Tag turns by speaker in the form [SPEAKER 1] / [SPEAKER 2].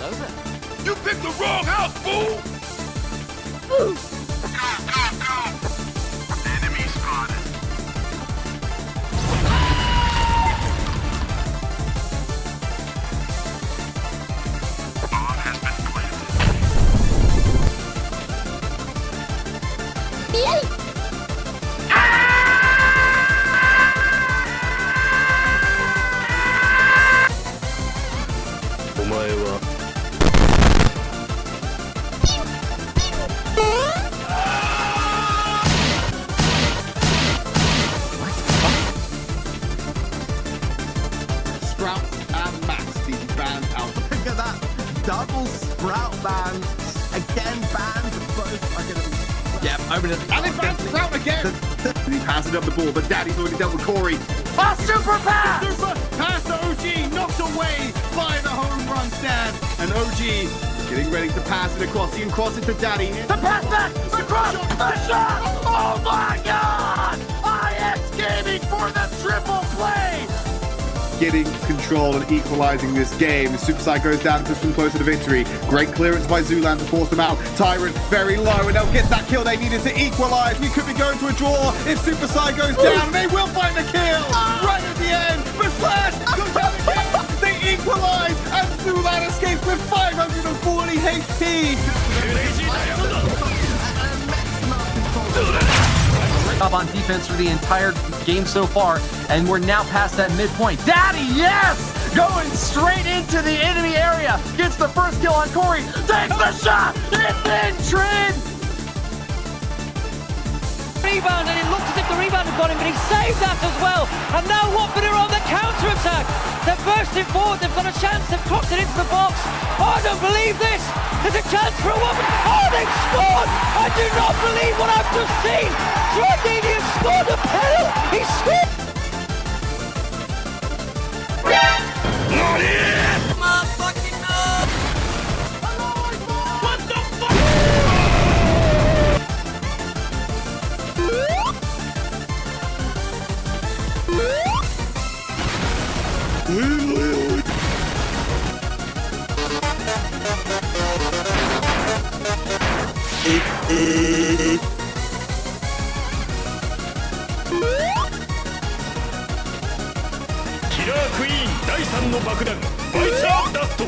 [SPEAKER 1] over.
[SPEAKER 2] You picked the wrong house, fool!
[SPEAKER 3] Go, go, go! Enemy spotted. Bomb has been planted.
[SPEAKER 4] Sprout and Max being banned out.
[SPEAKER 5] Look at that. Double Sprout ban. Again banned. Both are going to be...
[SPEAKER 4] Yeah, open it. And it bans Sprout again. He passes up the ball, but Daddy's already dealt with Corey.
[SPEAKER 1] A super pass!
[SPEAKER 4] Super pass to OG, knocked away by the home run stand. And OG getting ready to pass it across. He can cross it to Daddy.
[SPEAKER 1] The pass back! The cross! The shot! Oh my god! IX Gaming for the triple play!
[SPEAKER 4] Getting control and equalizing this game. Super Psy goes down and pushes them closer to victory. Great clearance by Zoolan to force them out. Tyrant very low, and they'll get that kill they needed to equalize. We could be going to a draw if Super Psy goes down. They will find the kill right at the end. But Slash goes down again. They equalize, and Zoolan escapes with 540 HP.
[SPEAKER 1] Up on defense for the entire game so far, and we're now past that midpoint. Daddy, yes! Going straight into the enemy area. Gets the first kill on Corey. Takes the shot! It's in trend!
[SPEAKER 6] Rebound, and it looks as if the rebound has got him, but he saved that as well. And now Watford are on the counter-attack. They're bursting forward. They've got a chance. They've crossed it into the box. Oh, I don't believe this. There's a chance for a Watford. Oh, they've scored. I do not believe what I've just seen. Jordan has scored a penalty. He scored.
[SPEAKER 2] Not it!
[SPEAKER 6] Motherfucking no.
[SPEAKER 2] What the fuck? Killer Queen 第3の爆弾バイチャーダスト